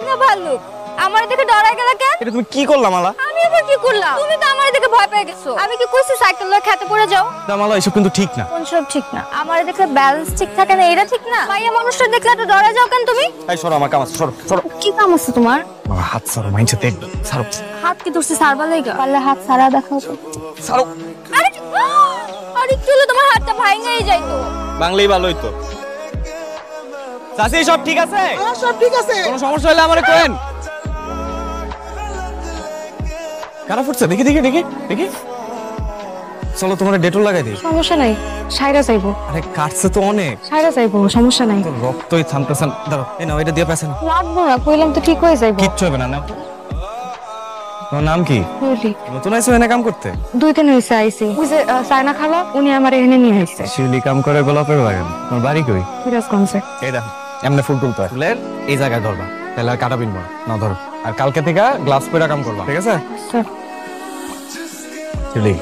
না ভাল্লুক আমার দেখে ডরাই গেল কেন? এটা তুমি কি করলা মালা? আমি আবার কি করলাম? তুমি তো আমার দেখে ভয় পেয়ে গেছো। আমি কি কইছি সাইকেল লয়ে খেতে পড়ে যাও? না মালা, এসব কিন্তু ঠিক না। কোন সব ঠিক না? আমার দেখে ব্যালেন্স ঠিক থাকে না, এটা ঠিক না? মাইয়া মানুষটা দেখলে তো ডরে যাও কেন তুমি? এই সরো, আমার কাম আছে, সরো সরো। কি কাম আছে তোমার? মালা হাত সরো, মাইন্ডসে দেখবে। সরো হাত কি ধরছে সারবা লাগা? পারলে হাত সারা দেখাও তো। সরো। আরে আরে চলো, তোমার হাতটা ভাঙাই যায় তো। বাংলাই ভালো হইতো। চাচি সব ঠিক আছে? হ্যাঁ সব ঠিক আছে। কোনো সমস্যা হলে আমারে কইেন। কারা ফুটছে? দেখি দেখি দেখি দেখি। চলো তোমার ডেটল লাগাই দিই। সমস্যা নাই, সাইরা যাইবো। আরে কাটছে তো অনেক। সাইরা যাইবো, সমস্যা নাই। তো রক্তই থামতেছে না। দাঁড়াও, এই নাও, এটা দিয়ে পেছেন। লাগবো না, কইলাম তো ঠিক হয়ে যাইবো। কিচ্ছু হবে না। নাও। তোমার নাম কি? বলি নতুন আইছো এনে কাম করতে? 2 দিন হইছে আইছি। ওই যে সাইনা খালা উনি আমার এখানে নিয়ে আইছে। শিউলি কাম করে গোলাপের বাগান। তোমার বাড়ি কই? সিরাজগঞ্জে। এই দেখো, এমনি ফুল তুলতে হয়। ফুলের এই জায়গায় ধরবা, তাহলে আর কাটা বিনবো না। ধরো। আর কালকে থেকে গ্লাস পয়রা কাম করবা, ঠিক আছে? স্যার শিউলি,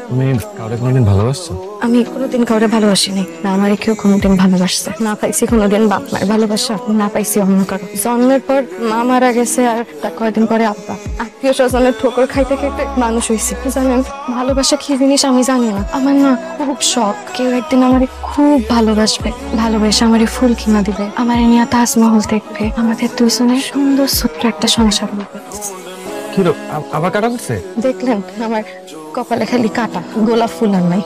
তুমি কাউরে কোনোদিন ভালোবাসছো? আমি কোনোদিন কাউরে ভালোবাসিনি, না আমার কেউ কোনোদিন ভালোবাসছে না। পাইছি কোনোদিন বাপ মায়ের ভালোবাসা, না পাইছি অন্য কারো। জন্মের পর মা মারা গেছে, আর তার কয়েকদিন পরে আব্বা। আত্মীয় স্বজনের ঠোকর খাইতে খাইতে মানুষ হয়েছে। জানেন ভালোবাসা কি জিনিস আমি জানি না। আমার না খুব শখ কেউ একদিন আমারে খুব ভালোবাসবে, ভালোবেসে আমারে ফুল কিনা দিবে, আমারে নিয়ে তাজমহল দেখবে, আমাদের দুজনের সুন্দর ছোট্ট একটা সংসার হবে। কি রে, আবার কাটা করছে? দেখলেন আমার কপালে খালি কাটা, গোলাপ ফুল আর নাই।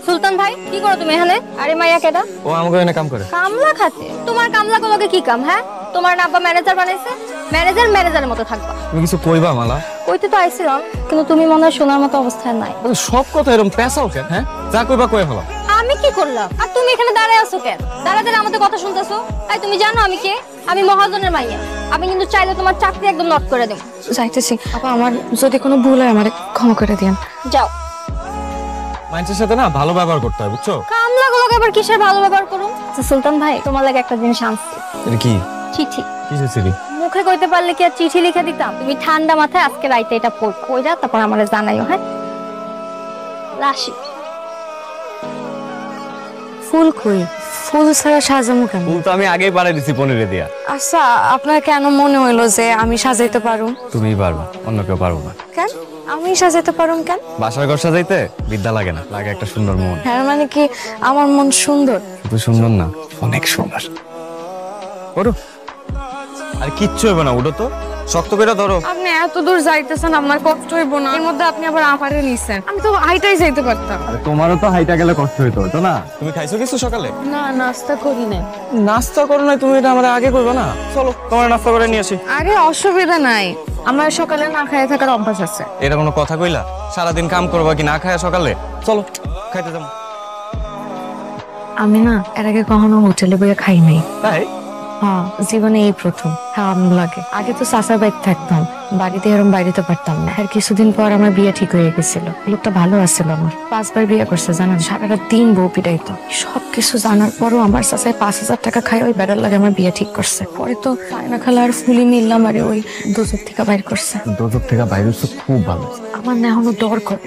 সুলতান ভাই কি করো তুমি এখানে? আরে মাইয়া কেডা? ও আমাকে এনে কাম করে। কামলা খাতে? তোমার কামলা গুলোকে কি কাম? হ্যাঁ, তোমার না আব্বা ম্যানেজার বানাইছে? ম্যানেজার ম্যানেজারের মতো থাকবা। তুমি কিছু কইবা মালা? কইতে তো আইছিলাম, কিন্তু তুমি মনে হয় শোনার মতো অবস্থায় নাই। আরে সব কথা এরকম পেঁচাও কেন? হ্যাঁ, যা কইবা কয়ে ফেলো। আমি কি করলাম আর তুমি এখানে দাঁড়ায় আছো কেন? দাঁড়াতে আমাদের কথা শুনতেছো? এই তুমি জানো আমি কে? আমি মহাজনের মাইয়া। আমি কিন্তু চাইলে তোমার চাকরি একদম নট করে দেব। যাইতেছি আপা, আমার যদি কোনো ভুল হয় আমারে ক্ষমা করে দিয়েন। যাও। মানুষের সাথে না ভালো ব্যবহার করতে হয়, বুঝছো? কামলা গুলোকে আবার কিসের ভালো ব্যবহার করো? আচ্ছা সুলতান ভাই, তোমার লাগে একটা জিনিস আনছি। এটা কি? চিঠি। কিসের চিঠি? মুখে কইতে পারলে কি আর চিঠি লিখে দিতাম? তুমি ঠান্ডা মাথায় আজকে রাইতে এটা পড়া, তারপর আমারে জানাইও। হ্যাঁ, রাশি। ফুল কই? ফুল ছাড়া সাজামু কেন? ফুল তো আমি আগেই পারে দিছি পনিরে দিয়া। আচ্ছা আপনার কেন মনে হইলো যে আমি সাজাইতে পারুম? তুমিই পারবা, অন্য কেউ পারবো না। কেন আমি সাজাইতে পারুম কেন? বাসার ঘর সাজাইতে বিদ্যা লাগে না, লাগে একটা সুন্দর মন। হ্যাঁ মানে কি আমার মন সুন্দর? শুধু সুন্দর না, অনেক সুন্দর। ওঠো। আর কিচ্ছু হবে না, উঠো তো। শক্ত করে ধরো। আপনি এত দূর যাইতেছেন, আপনার কষ্ট হইব না? এর মধ্যে আপনি আবার আমারে নিছেন। আমি তো হাইটাই যাইতে পারতাম। আরে তোমারও তো হাইটা গেলে কষ্ট হইতো, তো না? তুমি খাইছো কিছু সকালে? না, নাস্তা করি না। নাস্তা করো নাই তুমি? এটা আমরা আগে করবে না? চলো তোমার নাস্তা করে নিয়ে আসি। আরে অসুবিধা নাই, আমার সকালে না খাইয়ে থাকার অভ্যাস আছে। এটা কোনো কথা কইলা? সারাদিন কাম করবা কি না খায়া সকালে? চলো খাইতে যাবো। আমি না এর আগে কখনো হোটেলে বইয়া খাই নাই। তাই? হ্যাঁ, জীবনে এই প্রথম খাওয়ানো লাগে। আগে তো চাচার বাড়িতে থাকতাম, বাড়িতে এরকম বাইরেতে পারতাম না। আর কিছুদিন পর আমার বিয়ে ঠিক হয়ে গেছিল। লোকটা ভালো আসছিল, আমার 5 বার বিয়ে করছে জানেন। সারাটা দিন বউ পিটাইতো। সবকিছু জানার পরও আমার চাচায় 5,000 টাকা খাই ওই বেড়ার লাগে আমার বিয়ে ঠিক করছে। পরে তো সায়না খালা আর ফুলি মিললাম আরে ওই দোজক থেকে বাইর করছে। দোজক থেকে বাইরে হচ্ছে খুব ভালো। আমার না এখনো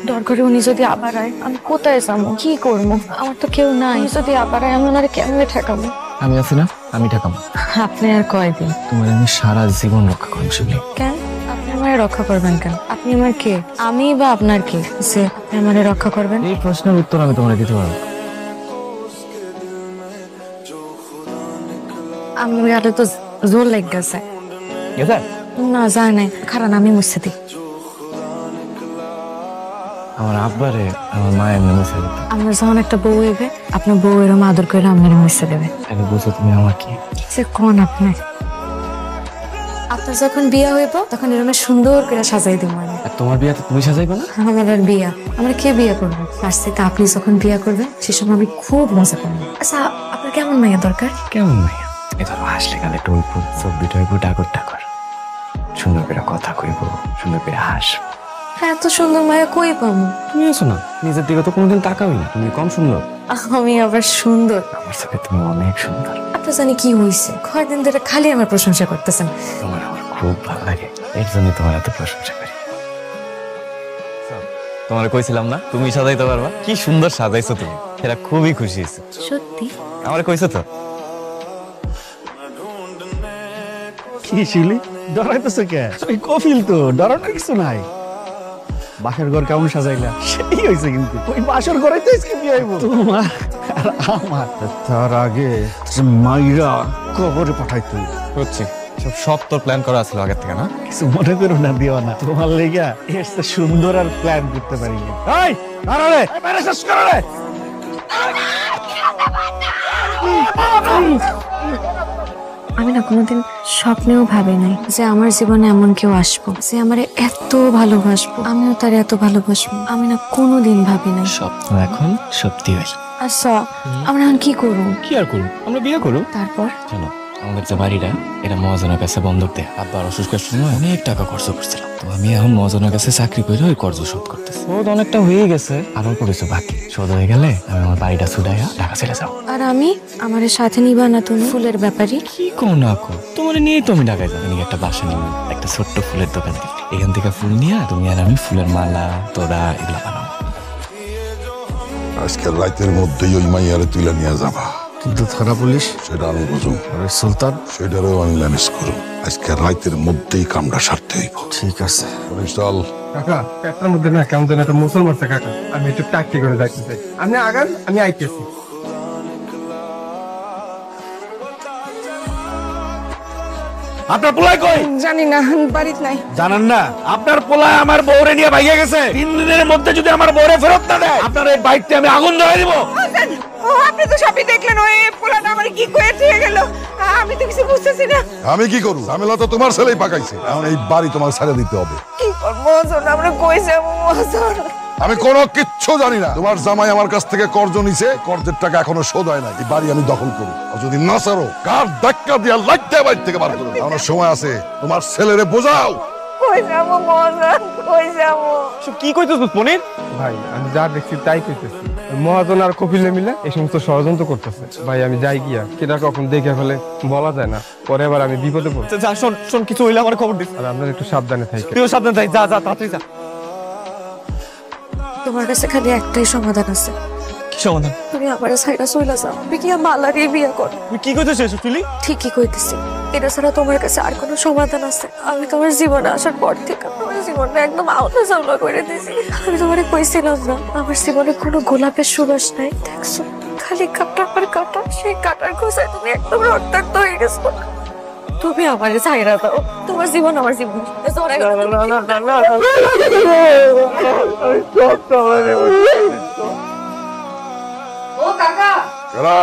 ডর করে উনি যদি আবার আয়, আমি কোথায় যাবো, কি করবো? আমার তো কেউ নাই। উনি যদি আবার আয়, আমি ওনারে কেমনে ঠেকাবো? আমি আছি না, আমি ঠেকাবো। আপনি আর কয়দিন? তোমার আমি সারা জীবন রক্ষা করবো শিবলি। কেন আপনি আমারে রক্ষা করবেন কেন? আপনি আমার কে? আমি বা আপনার কে যে আপনি আমারে রক্ষা করবেন? এই প্রশ্নের উত্তর আমি তোমার দিতে পারবো। আমার গালে তো জোর লেগে গেছে। না যায় নাই, খারাপ আমি মুছে দিই। আমার আব্বারে আমার মায়ের নামে ছেড়ে দিতে। আমার যখন একটা বউ হইবে, আপনার বউ এরম আদর করে আমার মুছে দেবে। তাহলে বুঝো তুমি আমার কি? সে কোন আপনি? আপনার যখন বিয়ে হইব তখন এরকম সুন্দর করে সাজাই দেবো আমি। আর তোমার বিয়াতে তুমি সাজাইবে না? আমার আর বিয়া, আমার কে বিয়ে করবে? তার সাথে আপনি যখন বিয়ে করবেন সে সময় আমি খুব মজা করবো। আচ্ছা আপনার কেমন মাইয়া দরকার? কেমন মাইয়া? এ ধরো হাসলে গালে টলবো, চব্বি টইবো, ডাকর ডাকর, সুন্দর করে কথা কইবো, সুন্দর করে হাসবো। এত সুন্দর মায়া কই পাবো? তুমি আছো না, নিজের দিকে তো কোনোদিন তাকাবি না। তুমি কম সুন্দর? আমি আবার সুন্দর? আমার সাথে তুমি অনেক সুন্দর। আপনার জানি কি হয়েছে, কয়েকদিন ধরে খালি আমার প্রশংসা করতেছেন। তোমার আমার খুব ভালো লাগে, এর জন্য তোমার এত প্রশংসা করি। তোমার কইছিলাম না তুমি সাজাইতে পারবা? কি সুন্দর সাজাইছো তুমি, এরা খুবই খুশি হয়েছে। সত্যি? আমার কইছো তো। কি শিলি ডরাইতেছে কে? ওই কফিল তো, ডরানোর কিছু নাই। বাসর ঘর কেমন সাজাইলা? সেই হয়েছে কিন্তু ওই বাসর ঘরে তো আজকে বিয়ে হইব তোমার আর আমার। তার আগে মাইরা কবরে পাঠাইতো হচ্ছে সব তোর প্ল্যান করা ছিল আগের থেকে না? কিছু মনে করো না, দিও না। তোমার লেগা এর চেয়ে সুন্দর আর প্ল্যান করতে পারি না। এই আরে বাইরে শেষ করো রে। আমি না কোনোদিন স্বপ্নেও ভাবি নাই যে আমার জীবনে এমন কেউ আসবো যে আমারে এত ভালোবাসবো, আমিও তার এত ভালোবাসবো। আমি না কোনোদিন ভাবি নাই। স্বপ্ন এখন সত্যি হয়। আচ্ছা আমরা এখন কি করবো? কি আর করুন, আমরা বিয়ে করুন। তারপর জানো আমাদের যে বাড়িটা, এটা মহাজনের কাছে বন্ধক দেয়। আব্বার অসুস্থের সময় অনেক টাকা খরচ করছিলাম, তো আমি এখন মহাজনের কাছে চাকরি করে ওই কর্জ শোধ করতেছি। শোধ অনেকটা হয়ে গেছে, আর অল্প কিছু বাকি। শোধ হয়ে গেলে আমি আমার বাড়িটা ছুটাইয়া ঢাকা ছেড়ে যাও। আর আমি আমারে সাথে নিবা না তুমি? ফুলের ব্যাপারী কি কো না কো, তোমার নিয়েই তো আমি ঢাকায় যাবো। একটা বাসা নিব, একটা ছোট্ট ফুলের দোকান দিই। এখান থেকে ফুল নিয়ে তুমি আর আমি ফুলের মালা, তোড়া এগুলা বানাবো। আজকের রাতের মধ্যেই ওই মাইয়ারে তুলে নিয়ে যাবা। কিন্তু থানা পুলিশ, সেটা আমি বুঝুম। আরে সুলতান, সেটারও আমি ম্যানেজ করুম। আজকের রাতের মধ্যেই কামটা সারতে হইব। ঠিক আছে। চল। কাকা পেটটার মধ্যে না কেমন যেন একটা মুসল মারছে কাকা। আমি একটু টাকটি করে যাইতে চাই। আপনি আগান, আমি আইতেছি। আপনার পোলায় কই? জানি না, বাড়িতে নাই। জানেন না আপনার পোলায় আমার বউরে নিয়ে ভাইয়া গেছে। 3 দিনের মধ্যে যদি আমার বউরে ফেরত না দেয়, আপনার এই বাইকতে আমি আগুন ধরাই দিব। ও আপনি তো সবই দেখলেন, ওই পোলাটা আমার কি কয়ে দিয়ে গেল, আমি তো কিছু বুঝতেছি না। আমি কি করব? ঝামেলা তো তোমার ছেলেই পাকাইছে। এখন এই বাড়ি তোমার ছেড়ে দিতে হবে। কি করবো আমরা কই যাবো মহাজন? আমি কোনো কিচ্ছু জানি না। তোমার জামাই আমার কাছ থেকে কর্জ নিছে, কর্জের টাকা এখনো শোধ হয় না। এই বাড়ি আমি দখল করি, আর যদি না ছাড়ো কার ধাক্কা দিয়া লাগতে বাড়ি থেকে বার করো। আমার সময় আছে, তোমার ছেলেরে বোঝাও। কই যাবো মহাজন, কই যাবো? কি কইতেছ মনির? ভাই আমি যা দেখছি তাই কইতেছি। মহাজন আর কপিলে মিলে এই সমস্ত ষড়যন্ত্র করতেছে। ভাই আমি যাই গিয়া কেটা কখন দেখে ফেলে বলা যায় না, পরে আবার আমি বিপদে পড়ি। যা, শোন শোন, কিছু হইলে আমার খবর দিস। আর আপনার একটু সাবধানে থাকি। তুইও সাবধানে থাক। যা যা, তাড়াতাড়ি যা। তোমার কাছে খালি একটাই সমাধান আছে। কি সমাধান? তুমি আমার সাইডা চলে যাও, বিকিয়া মালারে বিয়ে কর। তুই কি কইতেছিস সুতুলি? ঠিকই কইতেছি। এটা ছাড়া তোমার কাছে আর কোনো সমাধান আছে? আমি তোমার জীবনে আসার পর থেকে তোমার জীবনটা একদম আউলা চাউলা করে দিয়েছি। আমি তোমারে কইছিলাম না আমার জীবনে কোনো গোলাপের সুবাস নাই? দেখছো খালি কাটা আর কাটা, সেই কাটার খোঁজায় তুমি একদম রক্তাক্ত হয়ে গেছো। তুমি আমারে ছাইরা দাও, তোমার জীবন আমার জীবন। ও কাকা, এরা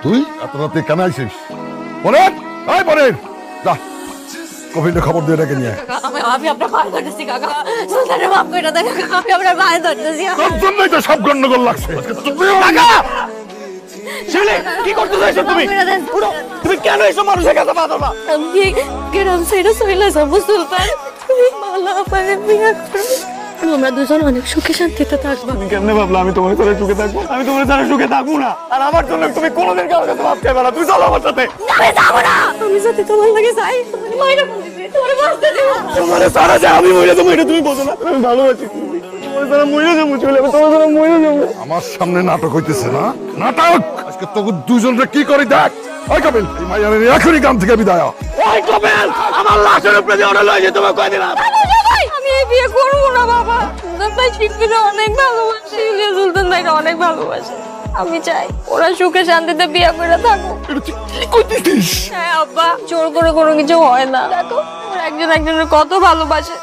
তুই এত রাতে কেন আইছিস? পরের এই পরের যা, কফিলে খবর দিয়ে ডেকে নিয়ে। আমি আপনার পায়ে ধরতেছি কাকা, সুলতানের মাফ করে দেন কাকা, আমি আপনার পায়ে ধরতেছি। তোর জন্যই তো সব গন্ডগোল লাগছে। কি করতে চাইছো তুমি? তুমি কেন এসব মানুষের কাছে বাধা না? আমি গ্রাম সাইডে চলে যাবো সুলতান, তুমি মালা পায়ে বিয়ে করো, আমরা দুজন অনেক সুখে শান্তিতে থাকবো। তুমি কেমনে ভাবলা আমি তোমার সাথে সুখে থাকবো? আমি তোমার সাথে সুখে থাকবো না। আর আমার জন্য তুমি কোনোদিন কারোর কাছে মাপ চাইবে না। তুই চলো আমার সাথে। আমি যাবো না, আমি যদি তোমার লাগে যাই তোমার মায়েরা বলবে তোমার বাঁচতে দেবো। তোমার সারা যা আমি মরে যাবো, এটা তুমি বোঝো না। আমি ভালোবাসি তোমার সারা মরে যাবো, চলে আমি তোমার সারা মরে যাবো। আমার সামনে নাটক হইতেছে না? নাটক আজকে তোকে দুজনরে কি করি দেখ। ওই কপিল, এই মাইয়ারে এখনই গ্রাম থেকে বিদায় হ। ওই কপিল, আমার লাশের উপরে দিয়ে ওরা লয়ে যেতে কয় দিন। আমি এই বিয়ে করবো না বাবা। সুলতান ভাই শিল্পীরা অনেক ভালোবাসে, ইলিয়া সুলতান ভাইরা অনেক ভালোবাসে। আমি চাই ওরা সুখে শান্তিতে বিয়ে করে থাকুক। এটা তুই কি কইতেছিস? হ্যাঁ আব্বা, জোর করে কোনো কিছু হয় না। দেখো ওরা একজন একজনের কত ভালোবাসে।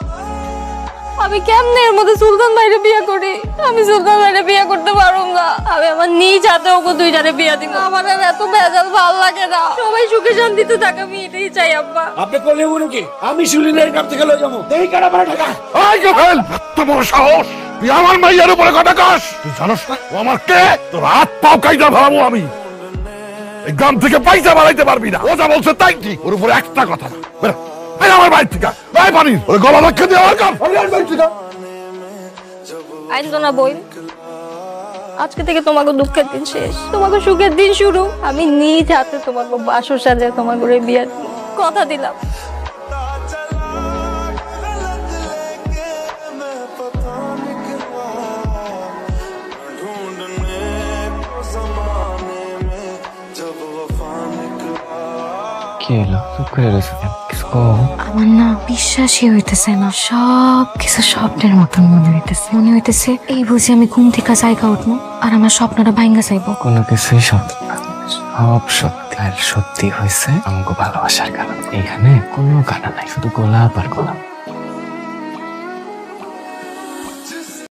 আমি কেমনে এর মধ্যে সুলতান ভাইরে বিয়ে করি? আমি সুলতান ভাইরে বিয়ে করতে পারবো না। আমি আমার নিজ হাতে ওকে দুইটারে বিয়ে দিব। আমার আর এত ভেজাল ভালো লাগে না। সবাই সুখে শান্তিতে থাকে, আমি এটাই চাই আব্বা। আপনি করলে উনি কি? আমি শুলিনের কাছ থেকে লয়ে যাবো। এই কাটা মারা টাকা। ওই কপিল, এত বড় সাহস! তুই আমার মাইয়ার উপরে কথা কস? তুই জানোস না ও আমার কে? তোর হাত পাও কাইটা ধরাবো আমি। এই গ্রাম থেকে পয়সা বাড়াইতে পারবি না। ও যা বলছে তাই ঠিক। ওর উপরে একটা কথা না। বেরো, এই আমার বাড়ি থেকে। এই পানির ওরে গলা রক্ষা দিয়ে আমার কাম। আমি আর বাড়ি থেকে। আইন তো না বই, আজকে থেকে তোমাকে দুঃখের দিন শেষ, তোমাকে সুখের দিন শুরু। আমি নিজ হাতে তোমাকে বাসর সাজে তোমার করে বিয়ে দিব। কথা দিলাম। কি হলো? চুপ করে রয়েছে কেন? কিছু কও। আমার না বিশ্বাসই হইতেছে না, সব কিছু স্বপ্নের মতন মনে হইতেছে এই বুঝি আমি ঘুম থেকে জায়গা উঠবো আর আমার স্বপ্নটা ভাঙ্গা যাইবো। কোনো কিছুই সত্যি না। সব সত্যি। আর সত্যি হয়েছে আমাকে ভালোবাসার কারণ। এখানে কোনো কানা নাই, শুধু গোলাপ আর গোলাপ।